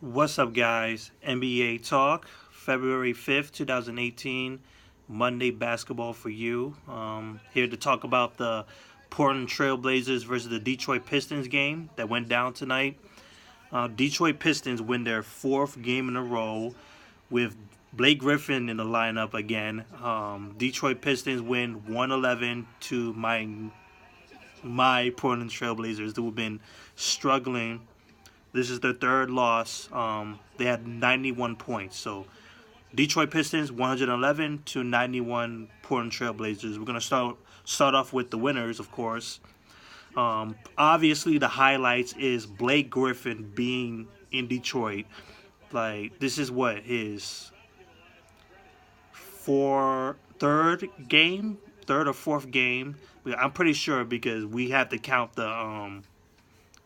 What's up, guys? NBA Talk, February 5th, 2018, Monday basketball for you. Here to talk about the Portland Trailblazers versus the Detroit Pistons game that went down tonight. Detroit Pistons win their fourth game in a row with Blake Griffin in the lineup again. Detroit Pistons win 111 to my Portland Trailblazers who have been struggling. This is their third loss. They had 91 points. So Detroit Pistons 111 to 91 Portland Trailblazers. We're gonna start off with the winners, of course. Obviously, the highlights is Blake Griffin being in Detroit. Like, this is what his third or fourth game. I'm pretty sure because we have to count the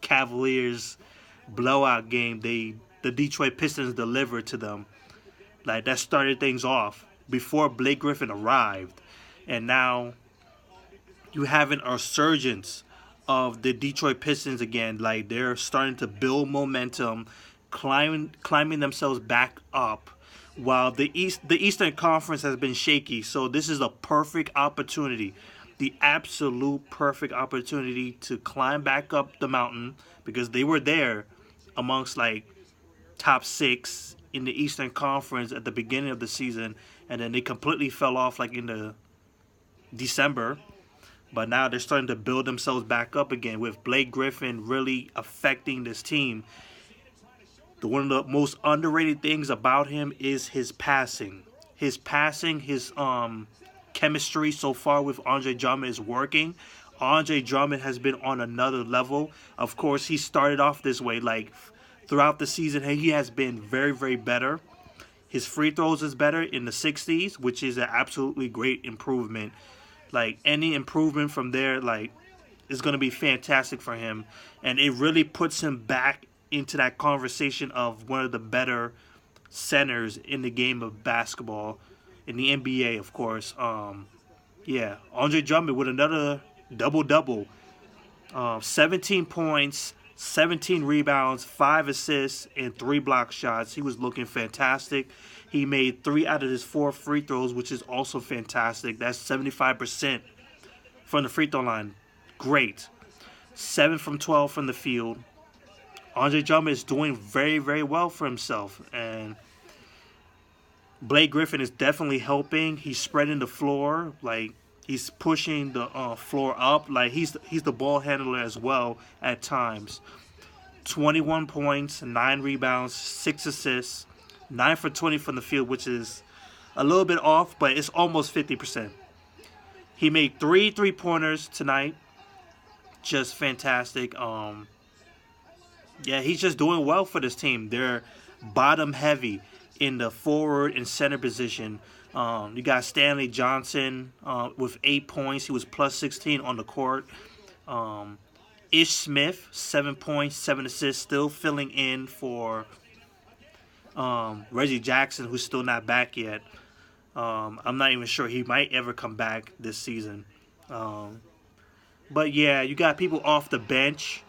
Cavaliers blowout game the Detroit Pistons delivered to them. Like, that started things off before Blake Griffin arrived. And now you have an resurgence of the Detroit Pistons again. Like, they're starting to build momentum, climbing themselves back up while the Eastern Conference has been shaky. So this is a perfect opportunity. The absolute perfect opportunity to climb back up the mountain because they were there amongst like top six in the Eastern Conference at the beginning of the season, and then they completely fell off like in the December. But now they're starting to build themselves back up again with Blake Griffin really affecting this team. One of the most underrated things about him is his passing. His chemistry so far with Andre Drummond is working. Andre Drummond has been on another level. Of course, he started off this way. Like, throughout the season, he has been very, very better. His free throws is better in the 60s, which is an absolutely great improvement. Like, any improvement from there, like, is going to be fantastic for him. And it really puts him back into that conversation of one of the better centers in the game of basketball, in the NBA, of course. Andre Drummond with another double-double. 17 points, 17 rebounds, 5 assists, and 3 block shots. He was looking fantastic. He made 3 out of his 4 free throws, which is also fantastic. That's 75% from the free throw line. Great. 7 from 12 from the field. Andre Drummond is doing very, very well for himself. And Blake Griffin is definitely helping. He's spreading the floor. Like, he's pushing the floor up. Like, he's the ball handler as well at times. 21 points, 9 rebounds, 6 assists, 9 for 20 from the field, which is a little bit off, but it's almost 50%. He made 3 3-pointers tonight. Just fantastic. He's just doing well for this team. They're bottom heavy in the forward and center position. You got Stanley Johnson with 8 points. He was plus 16 on the court. Ish Smith, 7 points, 7 assists, still filling in for Reggie Jackson, who's still not back yet. I'm not even sure he might ever come back this season. But yeah, you got people off the bench.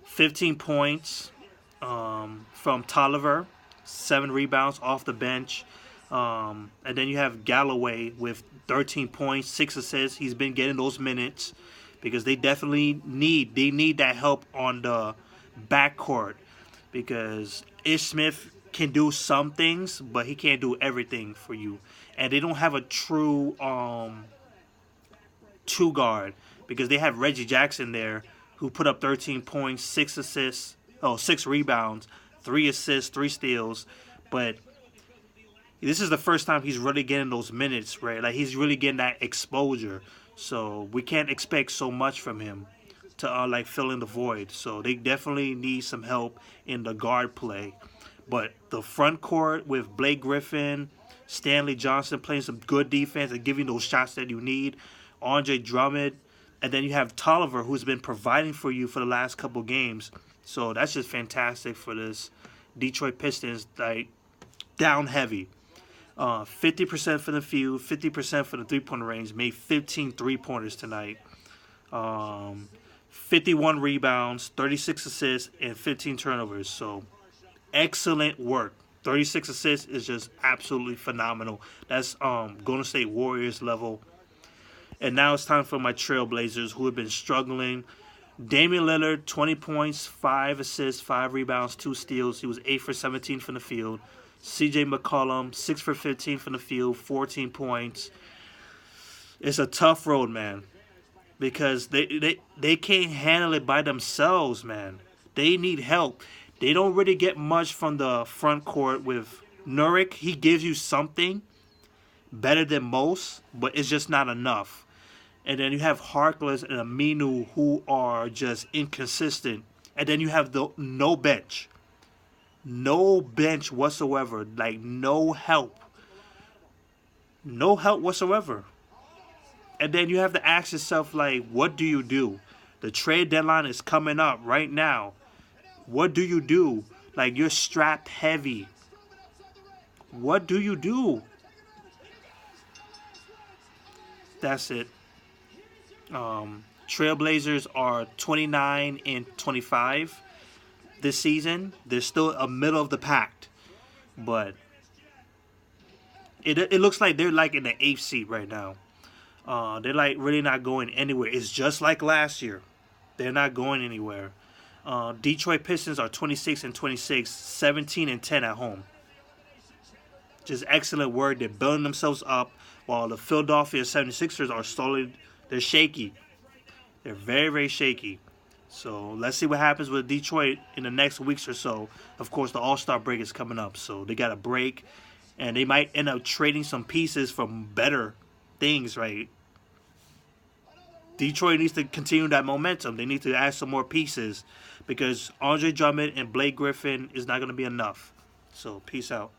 15 points from Tolliver, 7 rebounds off the bench. And then you have Galloway with 13 points, 6 assists. He's been getting those minutes because they definitely need that help on the backcourt because Ish Smith can do some things, but he can't do everything for you. And they don't have a true two guard because they have Reggie Jackson there who put up 13 points, 6 assists, 6 rebounds, 3 assists, 3 steals. But this is the first time he's really getting those minutes, right? Like, he's really getting that exposure. So we can't expect so much from him to fill in the void. So they definitely need some help in the guard play. But the front court with Blake Griffin, Stanley Johnson playing some good defense and giving those shots that you need, Andre Drummond, and then you have Tolliver, who's been providing for you for the last couple games. So that's just fantastic for this Detroit Pistons, like, down heavy. 50% for the field, 50% for the three-point range, made 15 three-pointers tonight. 51 rebounds, 36 assists, and 15 turnovers. So excellent work. 36 assists is just absolutely phenomenal. That's Golden State Warriors level. And now it's time for my Trailblazers, who have been struggling. Damian Lillard, 20 points, 5 assists, 5 rebounds, 2 steals. He was 8 for 17 from the field. CJ McCollum, 6 for 15 from the field, 14 points. It's a tough road, man, because they can't handle it by themselves, man. They need help. They don't really get much from the front court with Nurkic. He gives you something better than most, but it's just not enough. And then you have Harkless and Aminu, who are just inconsistent. And then you have the no bench. No bench whatsoever. Like, no help. No help whatsoever. And then you have to ask yourself, like, what do you do? The trade deadline is coming up right now. What do you do? Like, you're strapped heavy. What do you do? That's it. Trailblazers are 29 and 25 this season. They're still a middle of the pack, but it looks like they're like in the 8th seat right now. They're like really not going anywhere. It's just like last year. They're not going anywhere. Detroit Pistons are 26 and 26, 17 and 10 at home. Just excellent work. They're building themselves up, while the Philadelphia 76ers are slowly, they're shaky. They're very, very shaky. So let's see what happens with Detroit in the next weeks or so. Of course, the All-Star break is coming up, so they got a break, and they might end up trading some pieces from better things, right? Detroit needs to continue that momentum. They need to add some more pieces because Andre Drummond and Blake Griffin is not going to be enough. So, peace out.